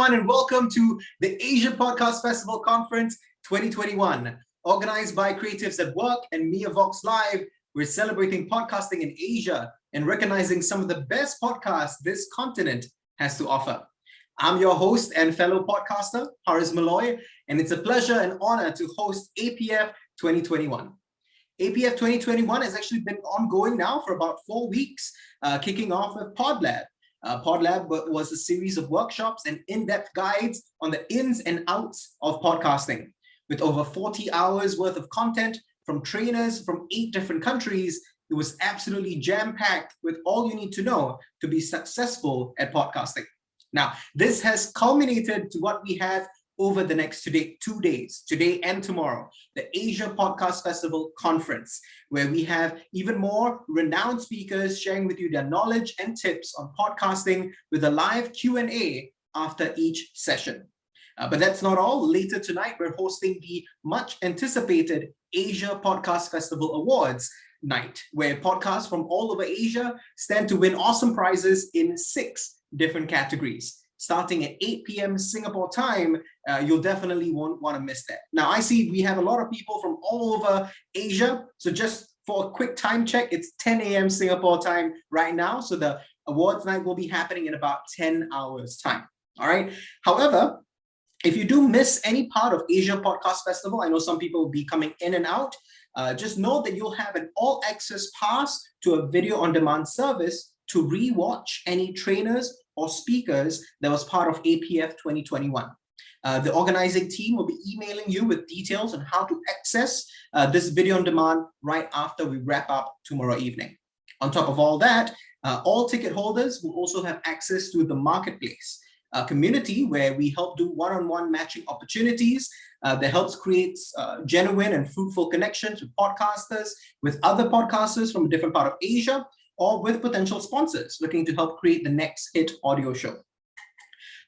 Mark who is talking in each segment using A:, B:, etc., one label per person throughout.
A: everyone, and welcome to the Asia Podcast Festival Conference 2021. Organized by Creatives at Work and Mia Vox Live, we're celebrating podcasting in Asia and recognizing some of the best podcasts this continent has to offer. I'm your host and fellow podcaster, Haris Malloy, and it's a pleasure and honor to host APF 2021. APF 2021 has actually been ongoing now for about 4 weeks, kicking off with PodLab. PodLab was a series of workshops and in-depth guides on the ins and outs of podcasting. With over 40 hours worth of content from trainers from 8 different countries, it was absolutely jam-packed with all you need to know to be successful at podcasting. Now, this has culminated to what we have over the next 2 days, today and tomorrow, the Asia Podcast Festival Conference, where we have even more renowned speakers sharing with you their knowledge and tips on podcasting with a live Q&A after each session. But that's not all. Later tonight, we're hosting the much anticipated Asia Podcast Festival Awards night, where podcasts from all over Asia stand to win awesome prizes in 6 different categories. Starting at 8 p.m. Singapore time, you'll definitely won't want to miss that. Now, I see we have a lot of people from all over Asia. So just for a quick time check, it's 10 a.m. Singapore time right now. So the awards night will be happening in about 10 hours time. All right. However, if you do miss any part of Asia Podcast Festival, I know some people will be coming in and out. Just know that you'll have an all-access pass to a video-on-demand service to re-watch any trainers or speakers that was part of APF 2021. The organizing team will be emailing you with details on how to access this video on demand right after we wrap up tomorrow evening. On top of all that, all ticket holders will also have access to the marketplace, a community where we help do one-on-one matching opportunities that helps create genuine and fruitful connections with podcasters, with other podcasters from a different part of Asia, or with potential sponsors looking to help create the next hit audio show.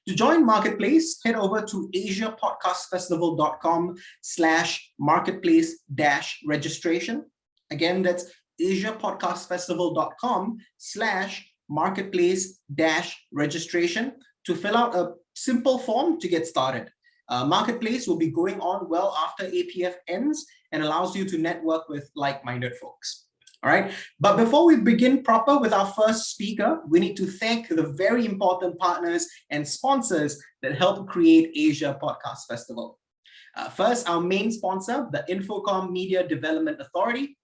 A: To join Marketplace, head over to asiapodcastfestival.com/marketplace-registration. Again, that's asiapodcastfestival.com/marketplace-registration to fill out a simple form to get started. Marketplace will be going on well after APF ends and allows you to network with like-minded folks. All right, but before we begin proper with our first speaker, we need to thank the very important partners and sponsors that help create Asia Podcast Festival. First, our main sponsor, the Infocom Media Development Authority.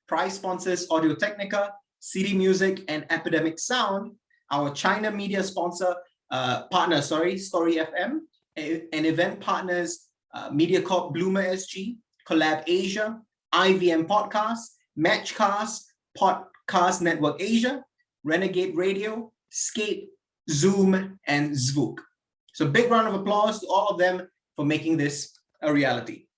A: Prize sponsors Audio Technica, CD Music, and Epidemic Sound. Our China media sponsor, Story FM, and event partners, MediaCorp Bloomer SG, Collab Asia, IVM Podcast, Matchcast, Podcast Network Asia, Renegade Radio, Scape, Zoom, and Zvook. So big round of applause to all of them for making this a reality.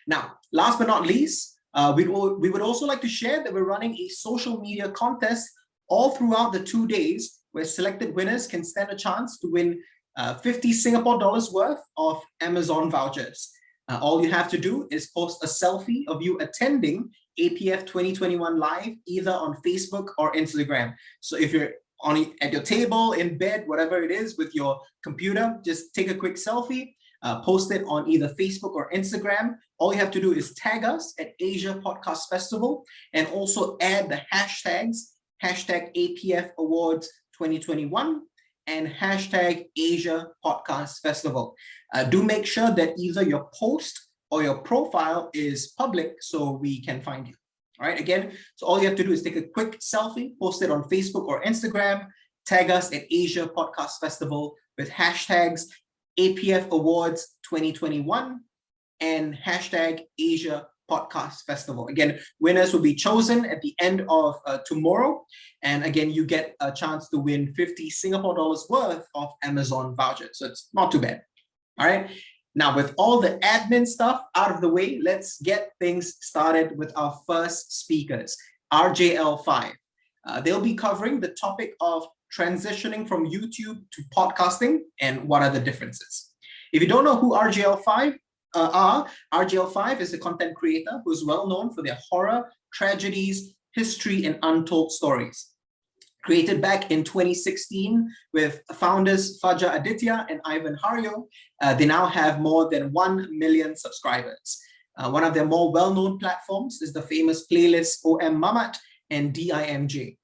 A: Now, last but not least, we would also like to share that we're running a social media contest all throughout the 2 days where selected winners can stand a chance to win 50 Singapore dollars worth of Amazon vouchers. All you have to do is post a selfie of you attending APF 2021 live, either on Facebook or Instagram. So if you're at your table, in bed, whatever it is with your computer, just take a quick selfie, post it on either Facebook or Instagram. All you have to do is tag us at Asia Podcast Festival and also add the hashtags, #APF Awards 2021 and #Asia Podcast Festival. Do make sure that either your post or your profile is public so we can find you. All right, again, so all you have to do is take a quick selfie, post it on Facebook or Instagram, tag us at Asia Podcast Festival with hashtags APF Awards 2021 and #Asia Podcast Festival. Again, winners will be chosen at the end of tomorrow. And again, you get a chance to win 50 Singapore dollars worth of Amazon vouchers. So it's not too bad. All right. Now, with all the admin stuff out of the way, let's get things started with our first speakers, RJL5. They'll be covering the topic of transitioning from YouTube to podcasting and what are the differences. If you don't know who RJL5 are, RJL5 is a content creator who is well known for their horror, tragedies, history, and untold stories. Created back in 2016 with founders FAJAR ADITYA and HARYO, they now have more than 1 million subscribers. One of their more well-known platforms is the famous playlist OM Mamat and DIMJ.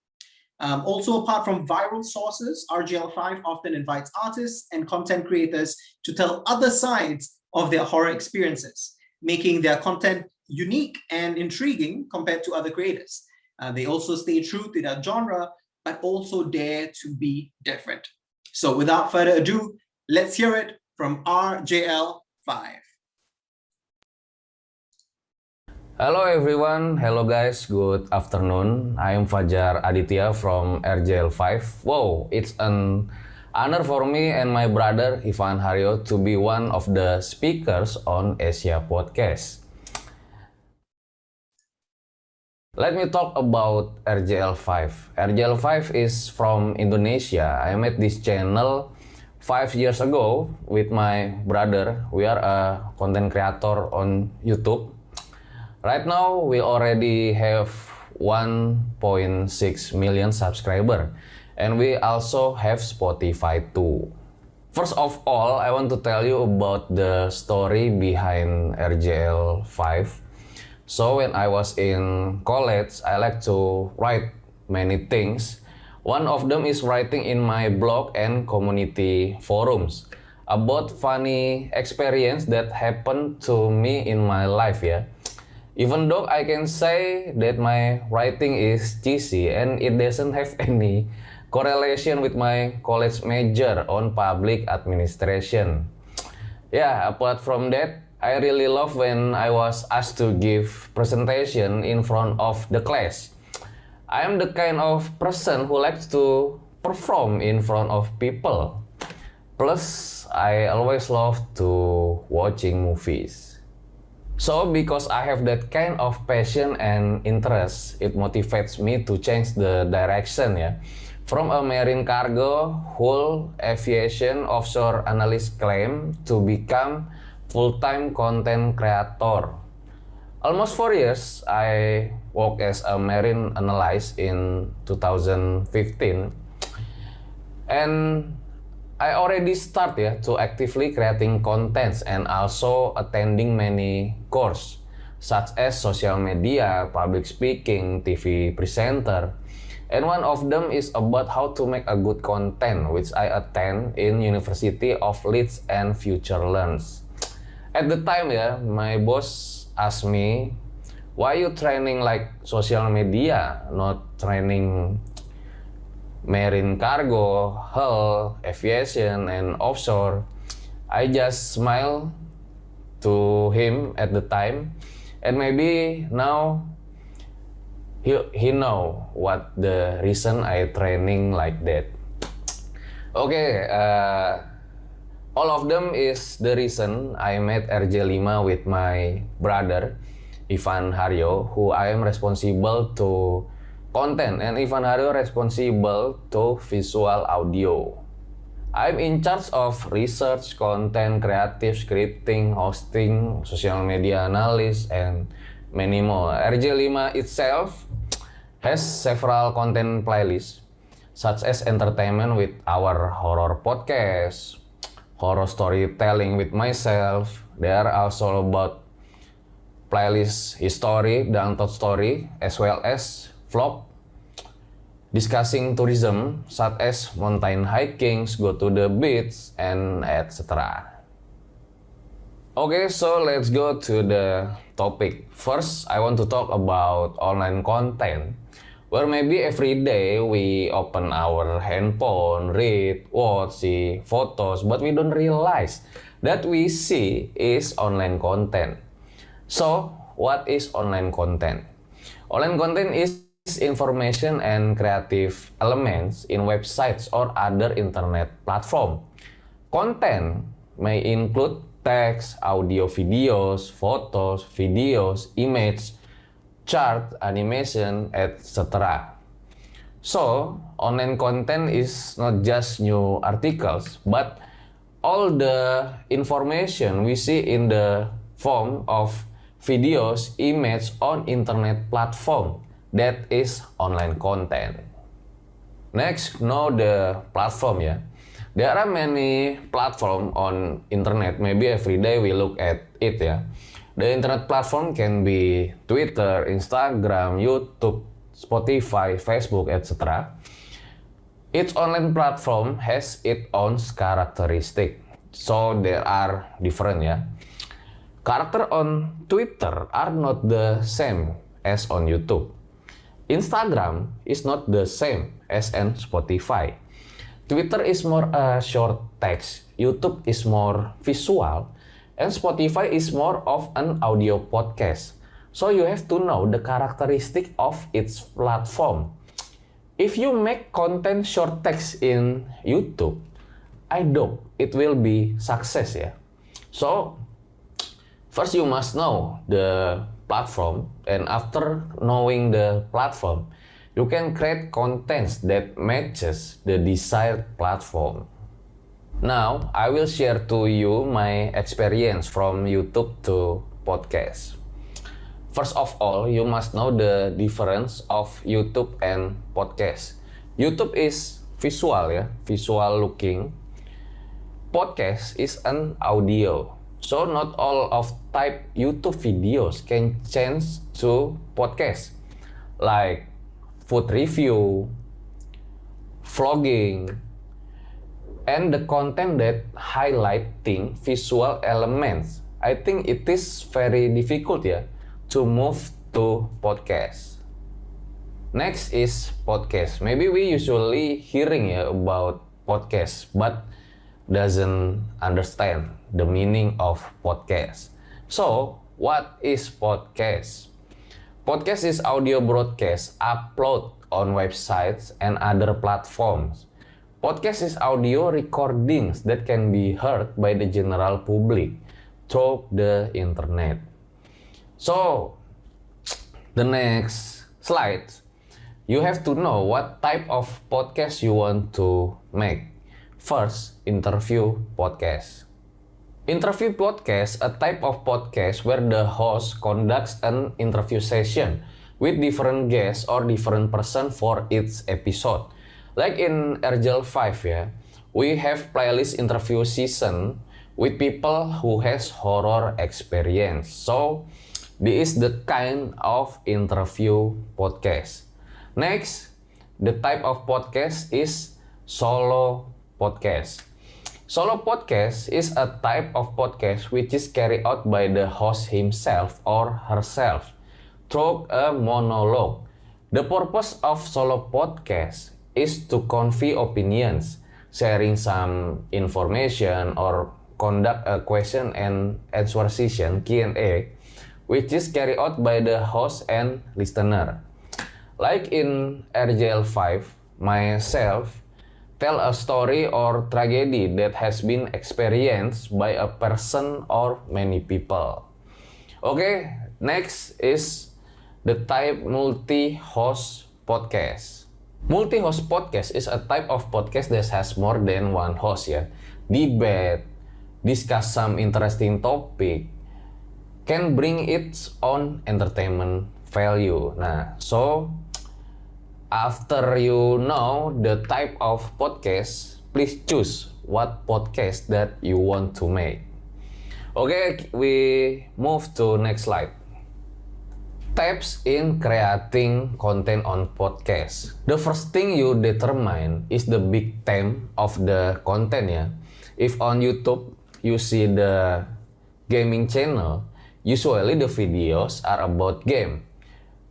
A: Also, apart from viral sources, RJL5 often invites artists and content creators to tell other sides of their horror experiences, making their content unique and intriguing compared to other creators. They also stay true to their genre, but also dare to be different. So without further ado, let's hear it from RJL5.
B: Hello everyone, hello guys, good afternoon. I am FAJAR ADITYA from RJL5. Wow, it's an honor for me and my brother HARYO to be one of the speakers on Asia Podcast. Let me talk about RJL5. RJL5 is from Indonesia. I made this channel 5 years ago with my brother. We are a content creator on YouTube. Right now, we already have 1.6 million subscribers. And we also have Spotify too. First of all, I want to tell you about the story behind RJL5. So when I was in college, I like to write many things. One of them is writing in my blog and community forums about funny experience that happened to me in my life, yeah. Even though I can say that my writing is cheesy and it doesn't have any correlation with my college major on public administration. Yeah, apart from that, I really love when I was asked to give presentation in front of the class. I am the kind of person who likes to perform in front of people. Plus, I always love to watching movies. So, because I have that kind of passion and interest, it motivates me to change the direction, yeah. From a marine cargo, hull, aviation, offshore analyst claim to become full-time content creator. Almost 4 years, I worked as a marine analyst in 2015. And I already started to actively creating contents and also attending many courses, such as social media, public speaking, TV presenter. And one of them is about how to make a good content, which I attend in University of Leeds and Future Learns. At the time, yeah, my boss asked me, why you training like social media, not training marine cargo, hull, aviation, and offshore? I just smiled to him at the time, and maybe now he know what the reason I training like that. Okay, all of them is the reason I made RJ5 with my brother HARYO, who I am responsible to content, and HARYO responsible to visual audio. I'm in charge of research, content, creative, scripting, hosting, social media analysis, and many more. RJ5 itself has several content playlists, such as entertainment with our horror podcast, horror storytelling with myself. They are also about playlist history, download story, as well as vlog discussing tourism, such as mountain hiking, go to the beach, and etc. Okay, so let's go to the topic. First, I want to talk about online content, where maybe every day we open our handphone, read, watch, see photos, but we don't realize that we see is online content. So, what is online content? Online content is information and creative elements in websites or other internet platform. Content may include text, audio, videos, photos, videos, images, chart, animation, etc. So, online content is not just new articles, but all the information we see in the form of videos, images on internet platform. That is online content. Next, know the platform ya. There are many platform on internet. Maybe every day we look at it ya. The internet platform can be Twitter, Instagram, YouTube, Spotify, Facebook, etc. Each online platform has its own characteristic. So there are different ya. Character on Twitter are not the same as on YouTube. Instagram is not the same as on Spotify. Twitter is more short text, YouTube is more visual, and Spotify is more of an audio podcast. So you have to know the characteristic of its platform. If you make content short text in YouTube, I doubt it will be success ya. So first you must know the platform, and after knowing the platform, you can create contents that matches the desired platform. Now, I will share to you my experience from YouTube to podcast. First of all, you must know the difference of YouTube and podcast. YouTube is visual ya, visual looking. Podcast is an audio. So not all of type YouTube videos can change to podcast, like food review, vlogging, and the content that highlighting visual elements. I think it is very difficult ya to move to podcast. Next is podcast. Maybe we usually hearing ya about podcast, but doesn't understand the meaning of podcast. So, what is podcast? Podcast is audio broadcast upload on websites and other platforms. Podcast is audio recordings that can be heard by the general public through the internet. So, the next slide, you have to know what type of podcast you want to make. First, interview podcast. Interview podcast, a type of podcast where the host conducts an interview session with different guests or different person for each episode. Like in RGL 5 ya, we have playlist interview season with people who has horror experience. So, this is the kind of interview podcast. Next, the type of podcast is solo podcast. Solo podcast is a type of podcast which is carried out by the host himself or herself through a monologue. The purpose of solo podcast is to convey opinions, sharing some information, or conduct a question and answer session Q&A, which is carried out by the host and listener. Like in RGL 5, myself tell a story or tragedy that has been experienced by a person or many people. Okay, next is the type multi-host podcast. Multi-host podcast is a type of podcast that has more than one host ya. Debate, discuss some interesting topic, can bring its own entertainment value. Nah, so after you know the type of podcast, please choose what podcast that you want to make. Okay, we move to next slide. Tips in creating content on podcast. The first thing you determine is the big theme of the content ya. If on YouTube you see the gaming channel, usually the videos are about game.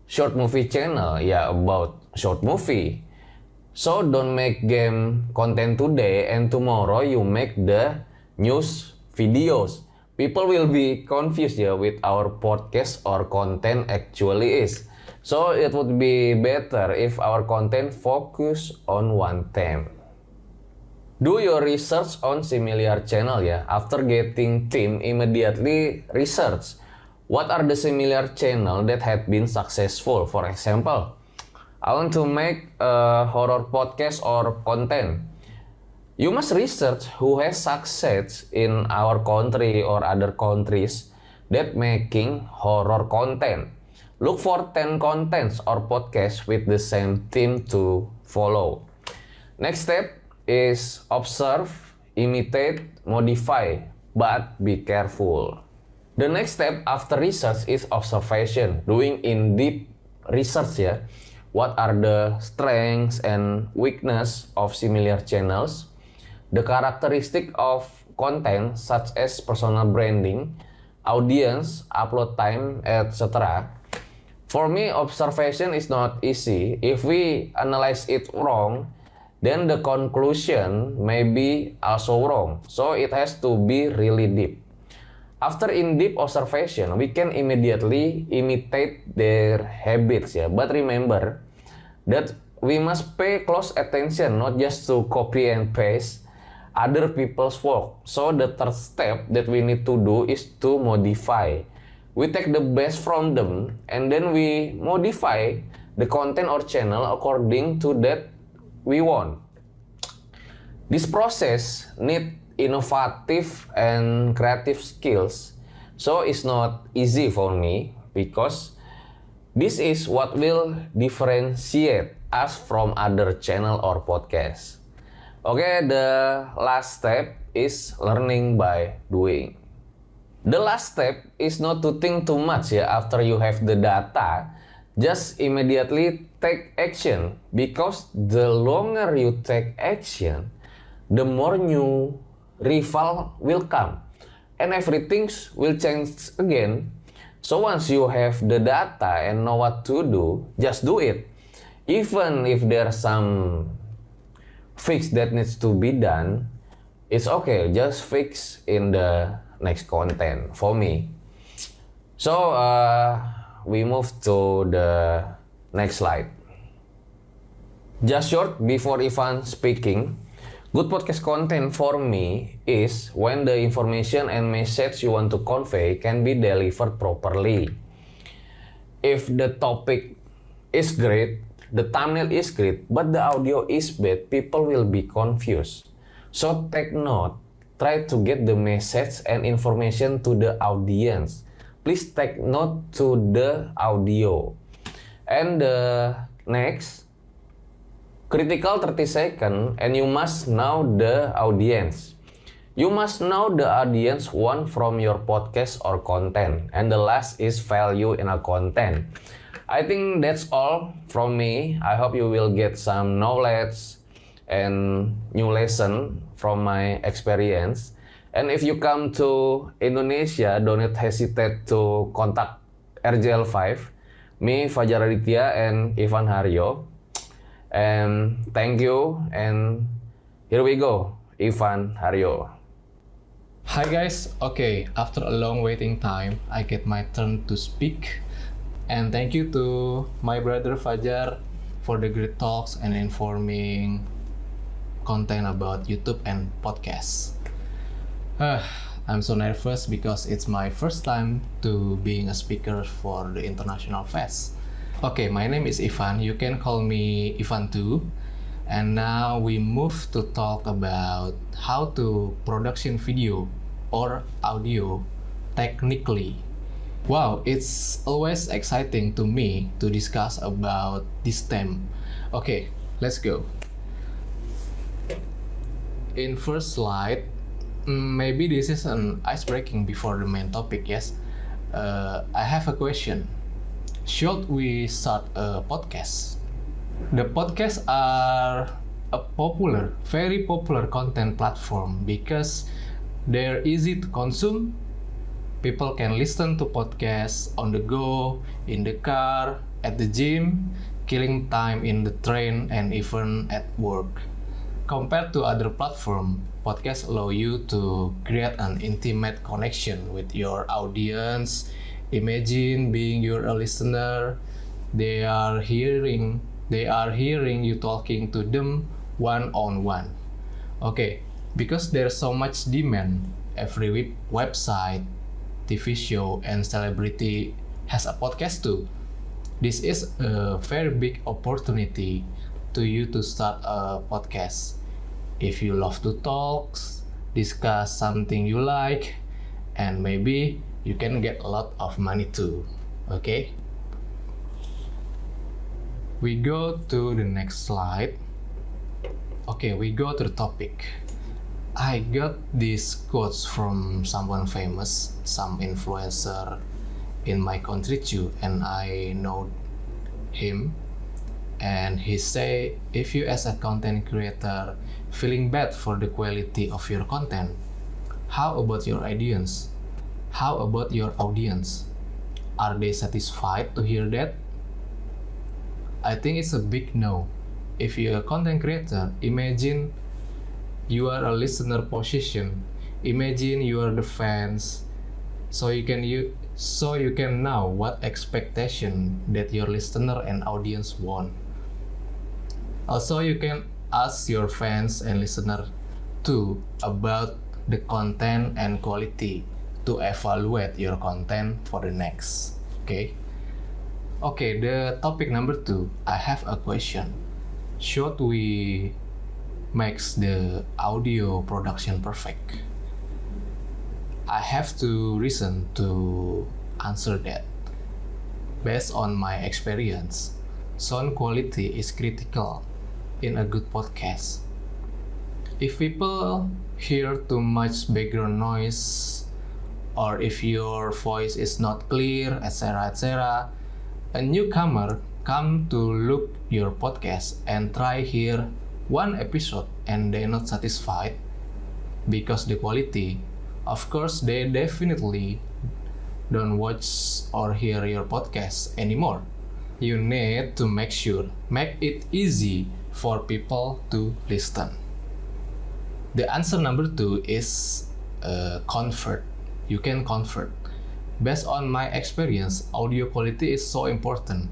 B: Short movie channel ya about short movie. So don't make game content today and tomorrow you make the news videos. People will be confused ya with our podcast or content actually is. So it would be better if our content focus on one theme. Do your research on similar channel ya. After getting theme, immediately research what are the similar channel that have been successful. For example, I want to make a horror podcast or content. You must research who has success in our country or other countries that making horror content. Look for 10 contents or podcasts with the same theme to follow. Next step is observe, imitate, modify, but be careful. The next step after research is observation, doing in-depth research ya. What are the strengths and weakness of similar channels? The characteristic of content such as personal branding, audience, upload time, etc. For me, observation is not easy. If we analyze it wrong, then the conclusion may be also wrong. So it has to be really deep. After in-depth observation, we can immediately imitate their habits ya. But remember that we must pay close attention, not just to copy and paste other people's work. So the third step that we need to do is to modify. We take the best from them and then we modify the content or channel according to that we want. This process need innovative and creative skills, so it's not easy for me because this is what will differentiate us from other channel or podcast. Okay, the last step is learning by doing. The last step is not to think too much ya after you have the data. Just immediately take action because the longer you take action, the more new rival will come and everything will change again. So once you have the data and know what to do, just do it. Even if there's some fix that needs to be done, it's okay, just fix in the next content for me. So we move to the next slide. Just short before Ivan speaking. Good podcast content for me is when the information and message you want to convey can be delivered properly. If the topic is great, the thumbnail is great, but the audio is bad, people will be confused. So take note, try to get the message and information to the audience. Please take note to the audio. And the next, critical 30 seconds and you must know the audience. You must know the audience want from your podcast or content. And the last is value in a content. I think that's all from me. I hope you will get some knowledge and new lesson from my experience. And if you come to Indonesia, don't hesitate to contact RJL5, me, Fajar Aditya, and Ivan Haryo. And thank you, and here we go, Ivan Haryo.
C: Hi guys, okay, after a long waiting time, I get my turn to speak. And thank you to my brother Fajar for the great talks and informing content about YouTube and podcasts. I'm so nervous because it's my first time to being a speaker for the International Fest. Okay, my name is Ivan. You can call me Ivan too. And now we move to talk about how to production video or audio technically. Wow, it's always exciting to me to discuss about this theme. Okay, let's go. In first slide, maybe this is an ice-breaking before the main topic, yes? I have a question. Should we start a podcast? The podcasts are a popular, very popular content platform because they're easy to consume. People can listen to podcasts on the go, in the car, at the gym, killing time in the train, and even at work. Compared to other platforms, podcasts allow you to create an intimate connection with your audience. Imagine being a listener. They are hearing you talking to them one-on-one. Okay, because there's so much demand, every website, TV show, and celebrity has a podcast too. This is a very big opportunity to you to start a podcast. If you love to talk, discuss something you like, and maybe you can get a lot of money too. Okay? We go to the next slide. Okay, we go to the topic. I got these quotes from someone famous, some influencer in my country too, and I know him. And he say, if you as a content creator feeling bad for the quality of your content, how about your audience? How about your audience? Are they satisfied to hear that? I think it's a big no. If you're a content creator, imagine you are a listener position. Imagine you are the fans, so you can know what expectation that your listener and audience want. Also, you can ask your fans and listener too about the content and quality to evaluate your content for the next. Okay, the topic number 2, I have a question. Should we make the audio production perfect? I have to reason to answer that. Based on my experience, sound quality is critical in a good podcast. If people hear too much background noise, or if your voice is not clear, etc., a newcomer come to look your podcast and try hear one episode and they're not satisfied because the quality, of course they definitely don't watch or hear your podcast anymore. You need to make it easy for people to listen. The answer number 2 is convert. You can convert. Based on my experience, audio quality is so important.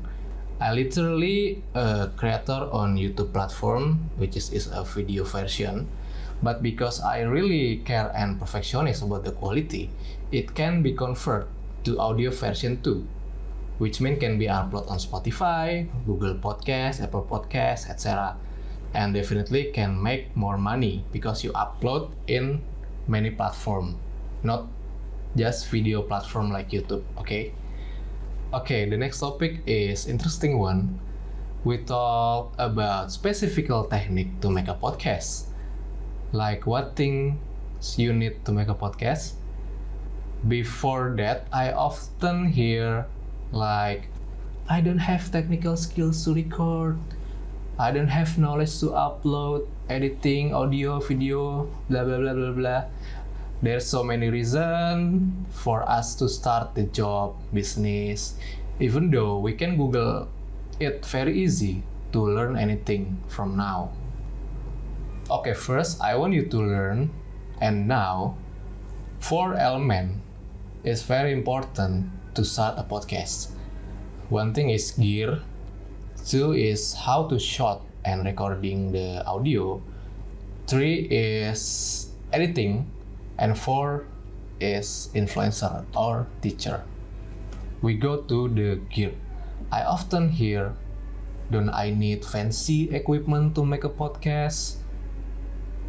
C: I literally a creator on YouTube platform, which is a video version, but because I really care and perfectionist about the quality, it can be converted to audio version too, which means can be uploaded on Spotify, Google Podcast, Apple Podcast, etc. And definitely can make more money because you upload in many platforms, not just video platform like YouTube. Okay, the next topic is interesting one. We talk about specific technique to make a podcast. Like what things you need to make a podcast. Before that, I often hear like, I don't have technical skills to record. I don't have knowledge to upload, editing, audio, video, blah blah blah blah blah. There's so many reasons for us to start the job, business, even though we can Google it very easy to learn anything from now. Okay, first I want you to learn, and now 4 elements is very important to start a podcast. One thing is gear, 2 is how to shoot and recording the audio, 3 is editing, and 4 is influencer or teacher. We go to the gear. I often hear, don't I need fancy equipment to make a podcast?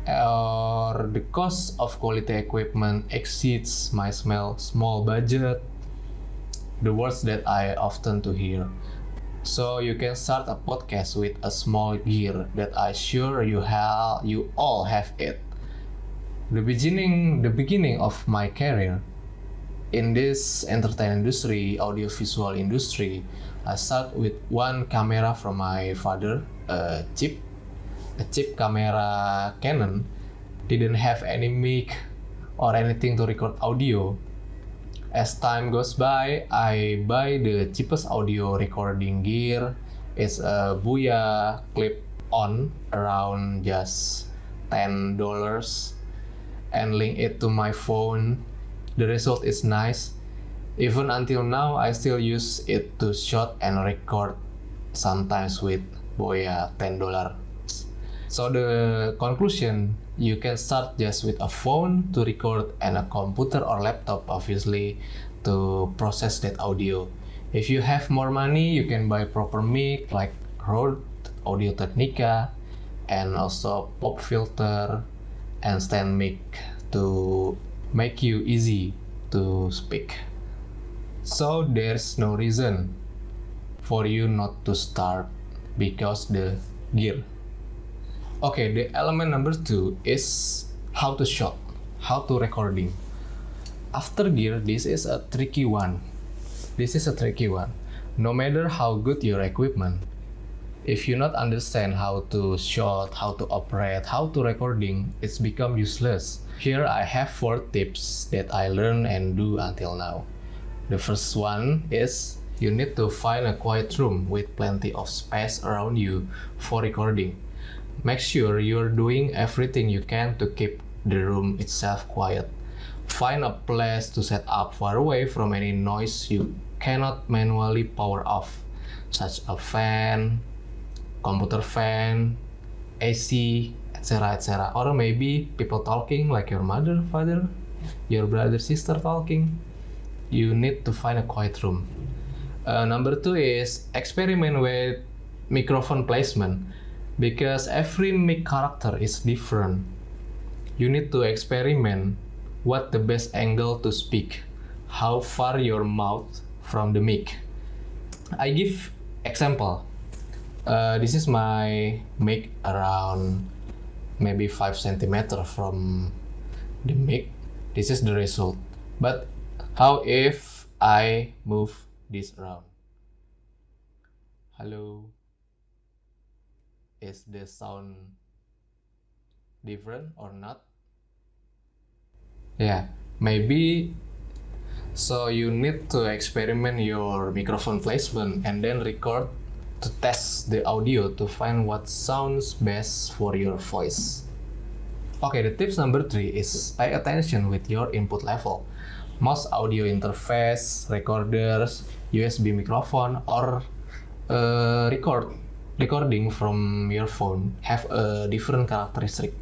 C: Or the cost of quality equipment exceeds my small budget. The words that I often to hear. So you can start a podcast with a small gear that I sure you all have it. The beginning of my career in this entertainment industry, audiovisual industry, I start with one camera from my father, a cheap camera Canon. Didn't have any mic or anything to record audio. As time goes by, I buy the cheapest audio recording gear. It's a Booyah clip-on around just $10 and link it to my phone. The result is nice. Even until now, I still use it to shoot and record, sometimes with Booyah $10. So the conclusion, you can start just with a phone to record and a computer or laptop, obviously, to process that audio. If you have more money, you can buy proper mic like Rode, Audio Technica, and also pop filter and stand mic to make you easy to speak. So there's no reason for you not to start because the gear. Okay, the element number 2 is how to shot, how to recording. After gear, this is a tricky one. No matter how good your equipment, if you not understand how to shot, how to operate, how to recording, it's become useless. Here I have 4 tips that I learned and do until now. The first one is you need to find a quiet room with plenty of space around you for recording. Make sure you're doing everything you can to keep the room itself quiet. Find a place to set up far away from any noise you cannot manually power off, such as a fan, computer fan, AC, etc. Or maybe people talking like your mother, father, your brother, sister talking. You need to find a quiet room. Number 2 is experiment with microphone placement, because every mic character is different. You need to experiment what the best angle to speak, how far your mouth from the mic. I give example. This is my mic around maybe 5 cm from the mic. This is the result. But how if I move this around? Hello? Is the sound different or not? Yeah, maybe. So you need to experiment your microphone placement and then record to test the audio to find what sounds best for your voice. Okay, the tips number 3 is pay attention with your input level. Most audio interface, recorders, USB microphone, or recording from your phone have a different characteristic.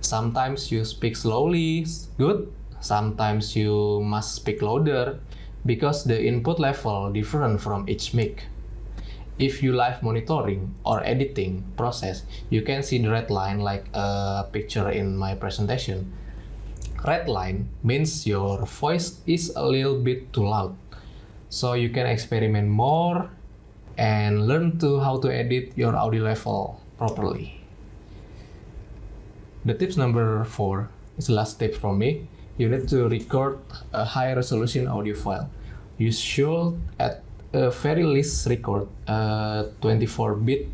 C: Sometimes you speak slowly, good. Sometimes you must speak louder because the input level different from each mic. If you live monitoring or editing process, you can see the red line like a picture in my presentation. Red line means your voice is a little bit too loud. So you can experiment more and learn how to edit your audio level properly. The tips number 4 is the last tip from me. You need to record a high resolution audio file. You should at a very least record a 24-bit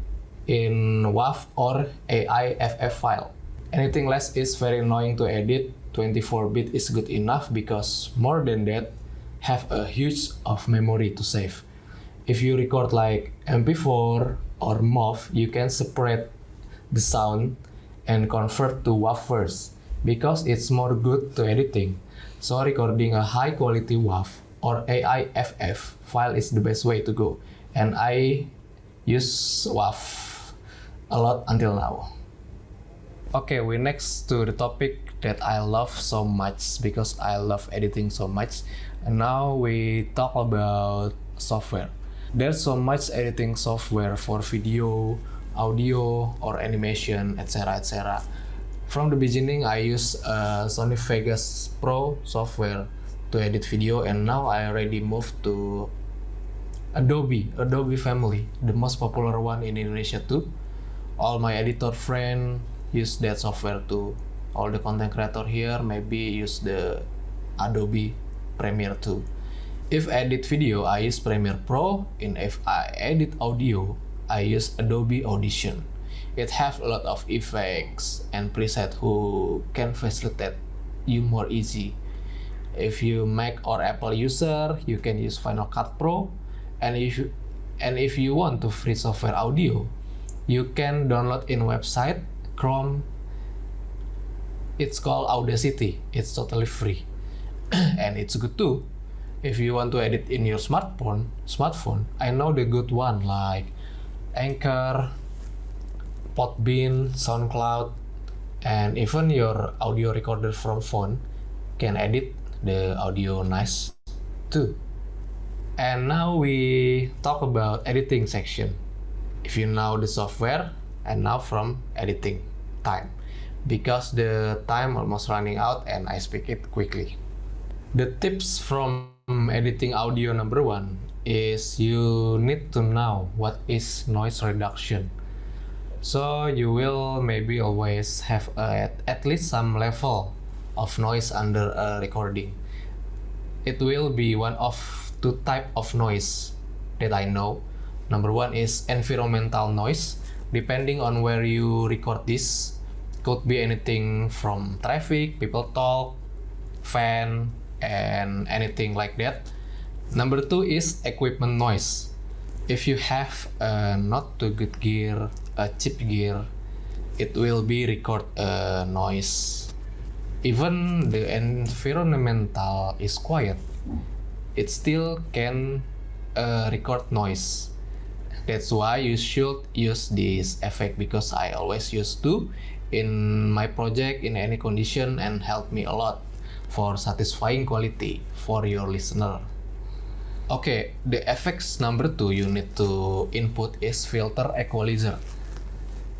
C: in WAV or AIFF file. Anything less is very annoying to edit. 24-bit is good enough because more than that have a huge of memory to save. If you record like MP4 or MOV, you can separate the sound and convert to WAV first because it's more good to editing. So recording a high quality WAV or AIFF file is the best way to go, and I use WAV a lot until now. Okay, we next to the topic that I love so much because I love editing so much, and now we talk about software. There's so much editing software for video, audio, or animation, etc. From the beginning, I use Sony Vegas Pro software to edit video, and now I already moved to Adobe family, the most popular one in Indonesia too. All my editor friend use that software too. All the content creator here maybe use the Adobe Premiere too. If I edit video, I use Premiere Pro, and if I edit audio, I use Adobe Audition. It has a lot of effects and presets who can facilitate you more easy. If you Mac or Apple user, you can use Final Cut Pro, and if you want to free software audio, you can download in website Chrome. It's called Audacity. It's totally free, and it's good too. If you want to edit in your smartphone, I know the good one like Anchor, Podbean, SoundCloud, and even your audio recorder from phone can edit the audio nice too. And now we talk about editing section. If you know the software, and now from editing time, because the time almost running out and I speak it quickly. The tips from editing audio number 1 is you need to know what is noise reduction. So you will maybe always have at least some level of noise under a recording. It will be one of two type of noise that I know. Number one is environmental noise. Depending on where you record this, could be anything from traffic, people talk, fan, and anything like that. Number two is equipment noise. If you have a not too good gear, a cheap gear, it will be record noise. Even the environmental is quiet, it still can record noise. That's why you should use this effect, because I always used to in my project in any condition and help me a lot for satisfying quality for your listener. Okay, the effects number two you need to input is filter equalizer.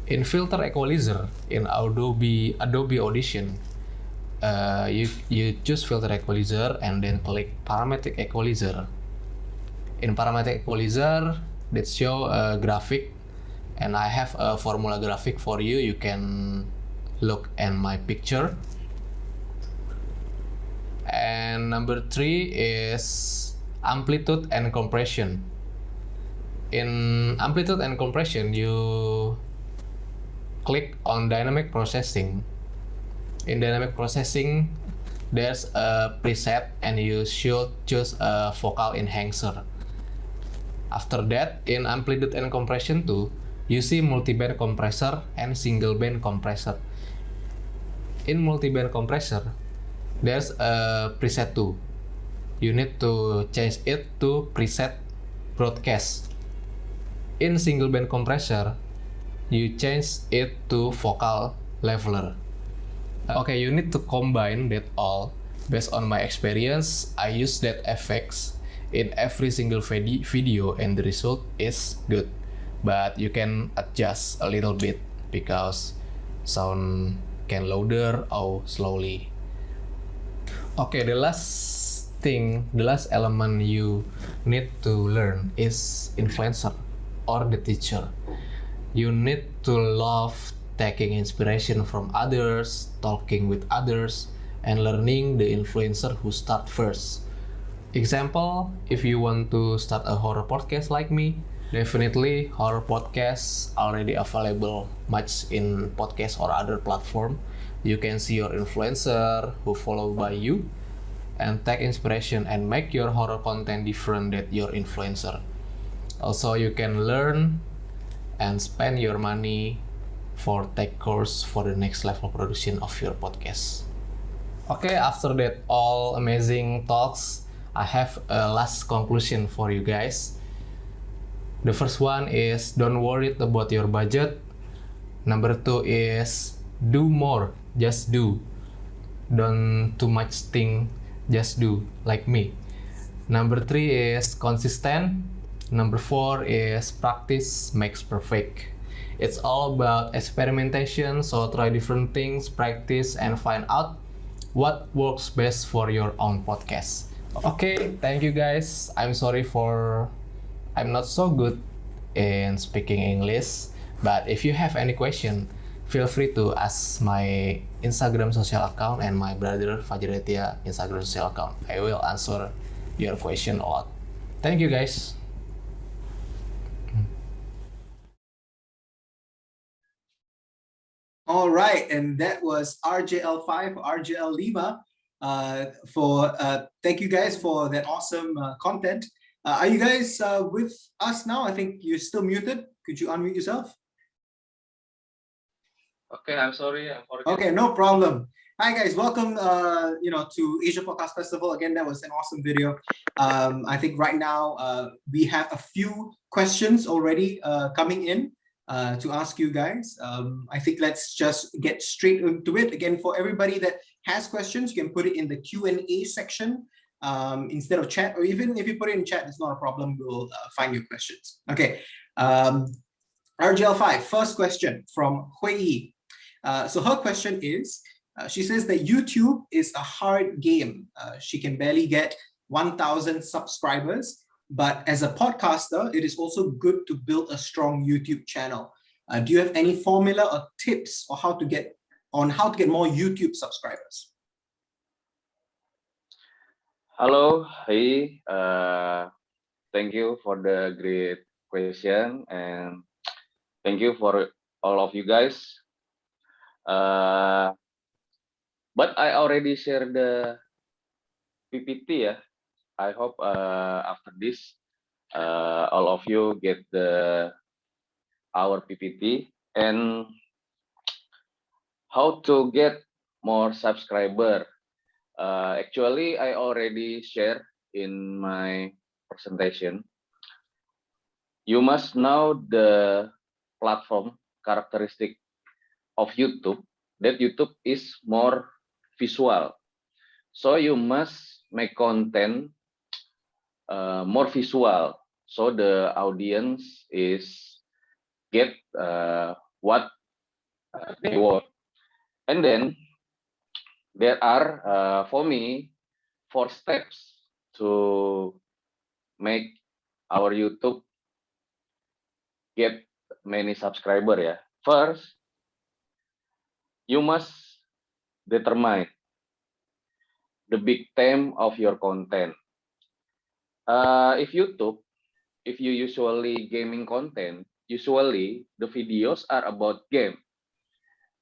C: In filter equalizer in Adobe Audition, you choose filter equalizer and then click parametric equalizer. In parametric equalizer, that show a graphic, and I have a formula graphic for you. You can look at my picture. And number three is amplitude and compression. In amplitude and compression, you click on dynamic processing. In dynamic processing, there's a preset and you should choose a vocal enhancer. After that, in amplitude and compression too, you see multi-band compressor and single band compressor. In multi-band compressor, there's a preset too. You need to change it to preset broadcast. In single band compressor, you change it to vocal leveler. Okay, you need to combine that all. Based on my experience, I use that effects in every single video and the result is good. But you can adjust a little bit because sound can louder or slowly. Okay, the last element you need to learn is influencer or the teacher. You need to love taking inspiration from others, talking with others, and learning the influencer who start first. Example, if you want to start a horror podcast like me, definitely horror podcasts already available much in podcast or other platform. You can see your influencer who follow by you and take inspiration and make your horror content different than your influencer. Also, you can learn and spend your money for take course for the next level production of your podcast. Okay, after that all amazing talks, I have a last conclusion for you guys. The first one is don't worry about your budget. Number two is do more, just do. Don't too much thing, just do, like me. Number three is consistent. Number four is practice makes perfect. It's all about experimentation, so try different things, practice, and find out what works best for your own podcast. Okay, thank you guys. I'm sorry for I'm not so good in speaking English, but if you have any question, feel free to ask my Instagram social account and my brother FAJAR ADITYA Instagram social account. I will answer your question a lot. Thank you guys.
A: All right, and that was RJL5, RJL Lima. Thank you guys for that awesome content. Are you guys with us now? I think you're still muted. Could you unmute yourself?
C: Okay, I'm sorry.
A: Okay, no problem. Hi guys, welcome to Asia Podcast Festival. Again, that was an awesome video. I think right now we have a few questions already coming in to ask you guys. I think let's just get straight into it. Again, for everybody that has questions, you can put it in the Q&A section instead of chat, or even if you put it in chat, it's not a problem. We'll find your questions. Okay, RGL5, first question from Hui Yi. So her question is, she says that YouTube is a hard game. She can barely get 1,000 subscribers, but as a podcaster, it is also good to build a strong YouTube channel. Do you have any formula or tips or how to get more YouTube subscribers?
D: Hello, hi. Thank you for the great question, and thank you for all of you guys. But I already shared the PPT ya. I hope after this all of you get our PPT and how to get more subscriber. Actually, I already share in my presentation. You must know the platform characteristic of YouTube, that YouTube is more visual. So you must make content more visual. So the audience is get what they want. And then there are, for me, 4 steps to make our YouTube get many subscriber ya. First, you must determine the big theme of your content. If you usually gaming content, usually the videos are about game.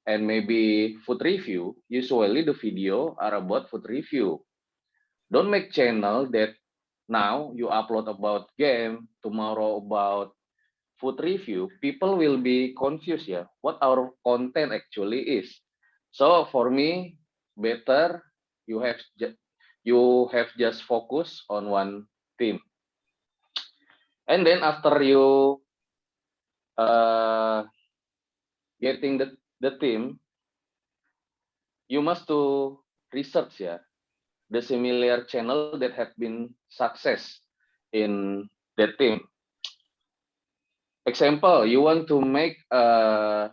D: And maybe food review, usually the video are about food review. Don't make channel that now you upload about game, tomorrow about food review. People will be confused ya, what our content actually is. So for me, better you have just focus on one theme. And then after you getting the theme, you must to research ya, the similar channel that have been success in that theme. Example, you want to make a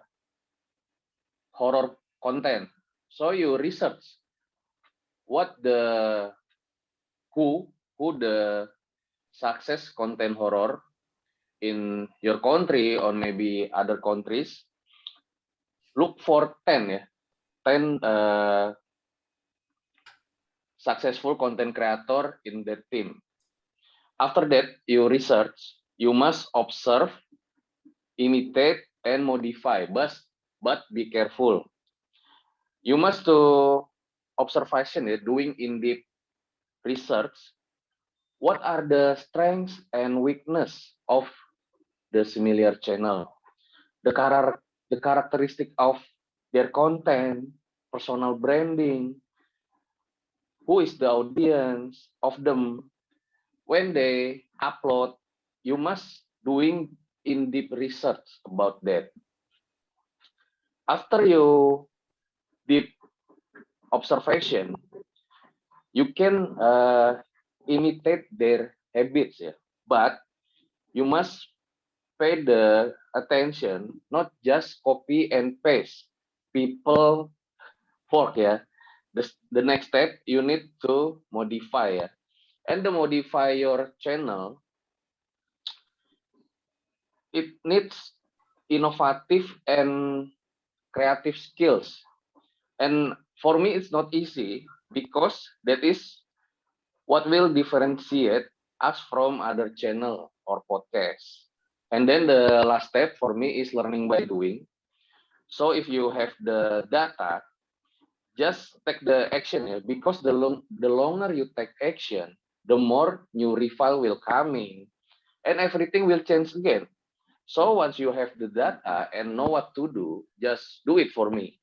D: horror content, so you research what who the success content horror in your country or maybe other countries. Look for 10 successful content creator in that team. After that, you research, you must observe, imitate, and modify, but be careful. You must do observation, doing in-depth research. What are the strengths and weakness of the similar channel? The characteristic of their content, personal branding, who is the audience of them. When they upload, you must doing in-depth research about that. After you deep observation, you can imitate their habits, yeah. But you must pay the attention, not just copy and paste. People work, yeah. The next step, you need to modify, yeah. And to modify your channel, it needs innovative and creative skills. And for me, it's not easy because that is what will differentiate us from other channel or podcast. And then the last step for me is learning by doing. So if you have the data, just take the action, yeah, because the longer you take action, the more new refile will coming and everything will change again. So once you have the data and know what to do, just do it for me.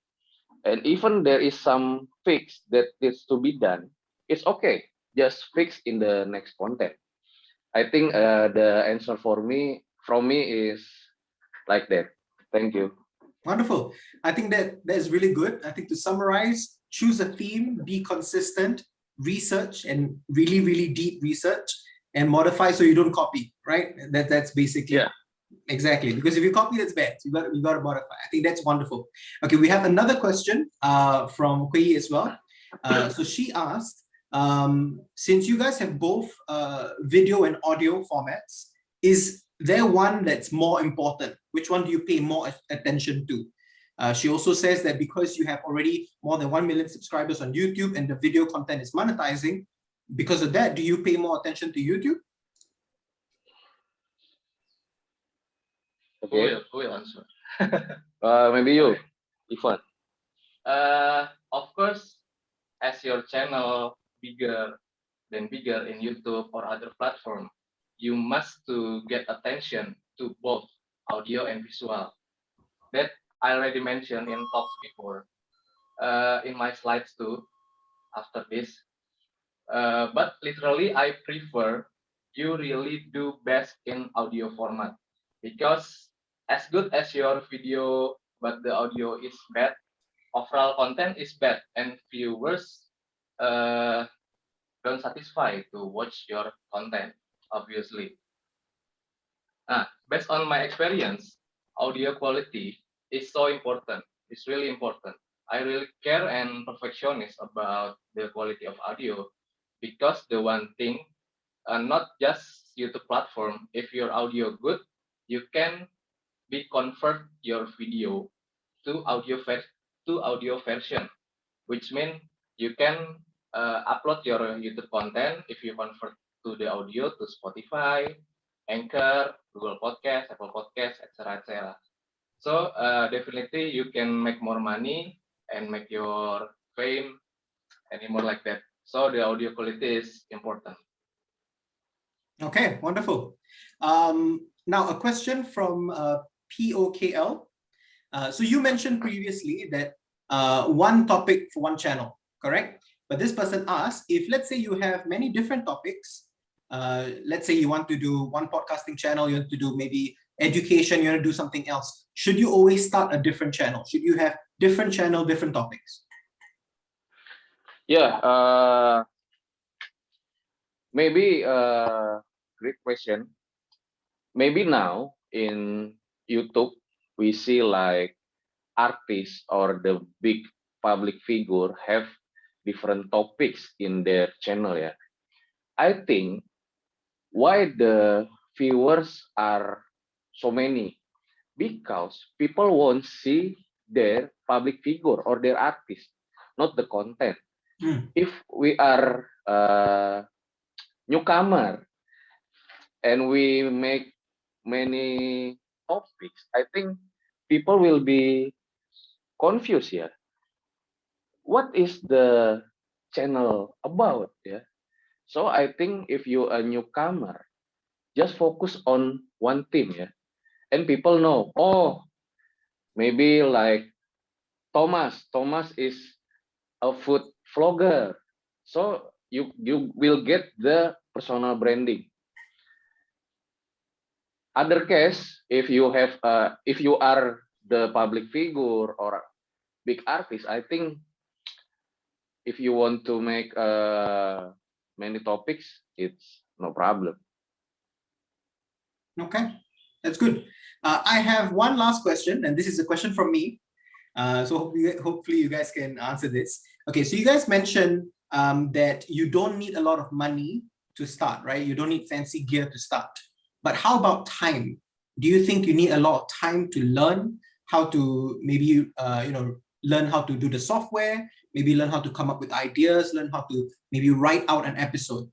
D: And even there is some fix that needs to be done, it's okay. Just fix in the next content. I think the answer from me is like that. Thank you.
A: Wonderful. I think that is really good. I think to summarize, choose a theme, be consistent, research, and really, really deep research, and modify so you don't copy, right? That's basically, yeah. Exactly. Because if you copy, that's bad. You got to modify. I think that's wonderful. Okay, we have another question from Kui as well. So she asked, since you guys have both video and audio formats, is there one that's more important? Which one do you pay more attention to? She also says that because you have already more than 1 million subscribers on YouTube and the video content is monetizing, because of that, do you pay more attention to YouTube?
D: Okay.
C: Who will answer?
D: Maybe you, Ivan.
C: Of course, as your channel bigger in YouTube or other platform, you must to get attention to both audio and visual. That I already mentioned in talks before, in my slides too, after this. But literally, I prefer you really do best in audio format, because as good as your video, but the audio is bad, overall content is bad, and viewers don't satisfy to watch your content, obviously. Based on my experience, audio quality is so important. It's really important. I really care and perfectionist about the quality of audio, because the one thing, not just YouTube platform, if your audio good, you can be convert your video to audio version, which means you can upload your YouTube content if you convert to the audio to Spotify, Anchor, Google Podcast, Apple Podcast, etc., etc. So definitely you can make more money and make your fame anymore like that. So the audio quality is important.
A: Okay, wonderful. Now a question from POKL. So you mentioned previously that one topic for one channel, correct? But this person asked, if let's say you have many different topics, let's say you want to do one podcasting channel, you want to do maybe education, you want to do something else, should you always start a different channel? Should you have different channel, different topics?
D: Yeah, maybe great question. Maybe now in YouTube, we see like artists or the big public figure have different topics in their channel. Yeah, I think why the viewers are so many, because people won't see their public figure or their artist, not the content. If we are newcomer and we make many topics, I think people will be confused here. What is the channel about? Yeah. So I think if you a newcomer, just focus on one thing, yeah. And people know, oh, maybe like Thomas. Thomas is a food vlogger. So you will get the personal branding. Other case, if you are the public figure or big artist, I think if you want to make many topics, it's no problem.
A: Okay, that's good. I have one last question, and this is a question from me. So hopefully you guys can answer this. Okay, so you guys mentioned that you don't need a lot of money to start, right? You don't need fancy gear to start. But how about time? Do you think you need a lot of time to learn how to maybe learn how to do the software, maybe learn how to come up with ideas, learn how to maybe write out an episode?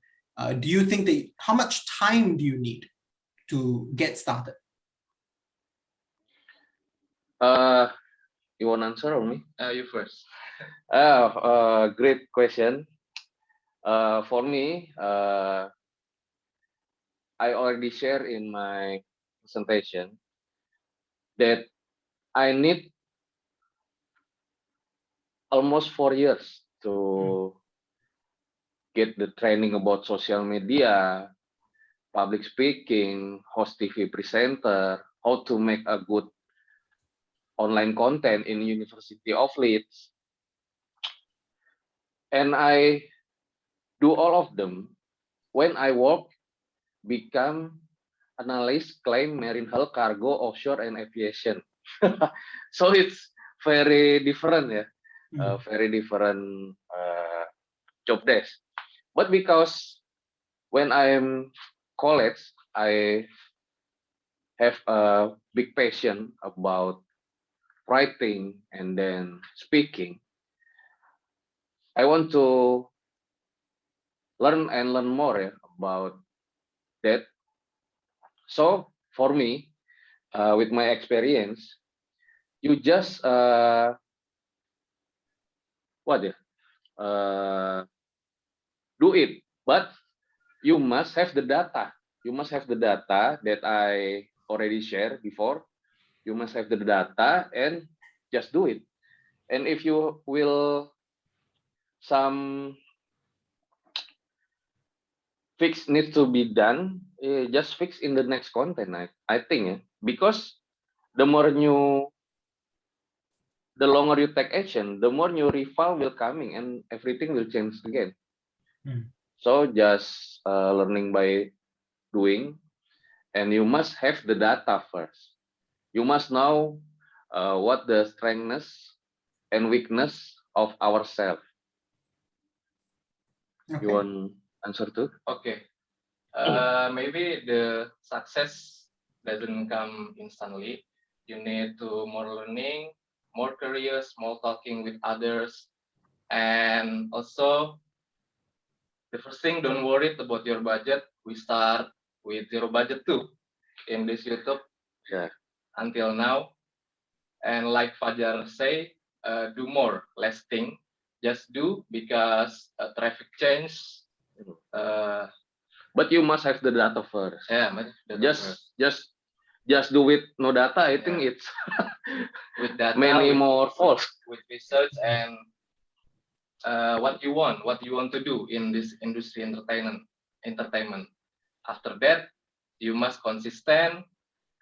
A: Do you think that how much time do you need to get started?
D: You want to answer or me?
C: You first.
D: Great question. For me, I already shared in my presentation that I need almost 4 years to get the training about social media, public speaking, host TV presenter, how to make a good online content in University of Leeds. And I do all of them when I work, become analyst, claim, marine hull, cargo, offshore, and aviation. So it's very different, yeah. Very different job desk. But because when I'm college, I have a big passion about writing and then speaking. I want to learn and learn more about that. So for me, with my experience, you just do it, but you must have the data. You must have the data that I already shared before. You must have the data and just do it. And if you will some fix needs to be done, just fix in the next content. I think because the longer you take action, the more new rival will coming and everything will change again. So just learning by doing, and you must have the data first. You must know what the strengths and weakness of ourselves.
A: Okay.
D: You want answer too?
C: Okay. Maybe the success doesn't come instantly. You need to more learning, more curious, more talking with others, and also the first thing, don't worry about your budget. We start with zero budget too in this YouTube.
D: Yeah.
C: Until now, and like Fajar say, do more, less thing. Just do because traffic change.
D: But you must have the data first.
C: Yeah,
D: Just do with no data. I think it's
C: with data,
D: many more false.
C: With research and what you want to do in this industry entertainment. After that, you must consistent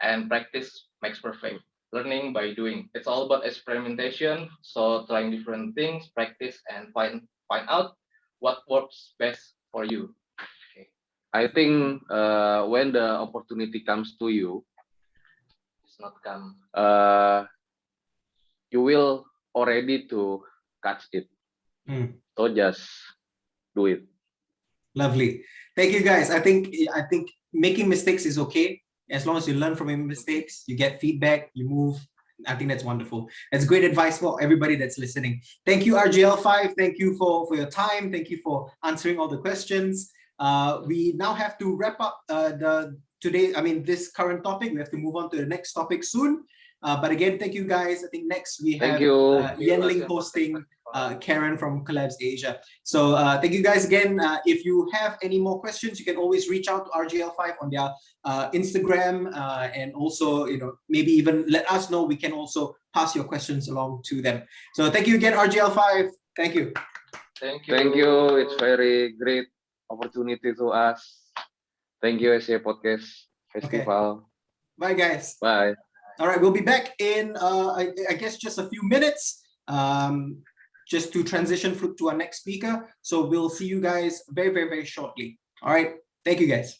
C: and practice makes perfect. Learning by doing. It's all about experimentation. So trying different things, practice, and find out what works best for you. Okay.
D: I think when the opportunity comes to you,
C: It's not come.
D: You will already to catch it. So just do it.
A: Lovely. Thank you, guys. I think making mistakes is okay. As long as you learn from your mistakes, you get feedback, you move. I think that's wonderful. That's great advice for everybody that's listening. Thank you, RGL5. Thank you for your time. Thank you for answering all the questions. We now have to wrap up this current topic. We have to move on to the next topic soon. But again, thank you, guys. I think next we have Yenling hosting Karen from Collabs Asia. So thank you guys again. If you have any more questions, you can always reach out to RGL5 on their Instagram, and also maybe even let us know. We can also pass your questions along to them. So thank you again, RGL5. Thank you.
C: Thank you.
D: Thank you. It's very great opportunity to us. Thank you, SCA Podcast Festival.
A: Okay. Bye, guys.
D: Bye.
A: All right, we'll be back in, I guess, just a few minutes, just to transition to our next speaker. So we'll see you guys very, very, very shortly. All right, thank you, guys.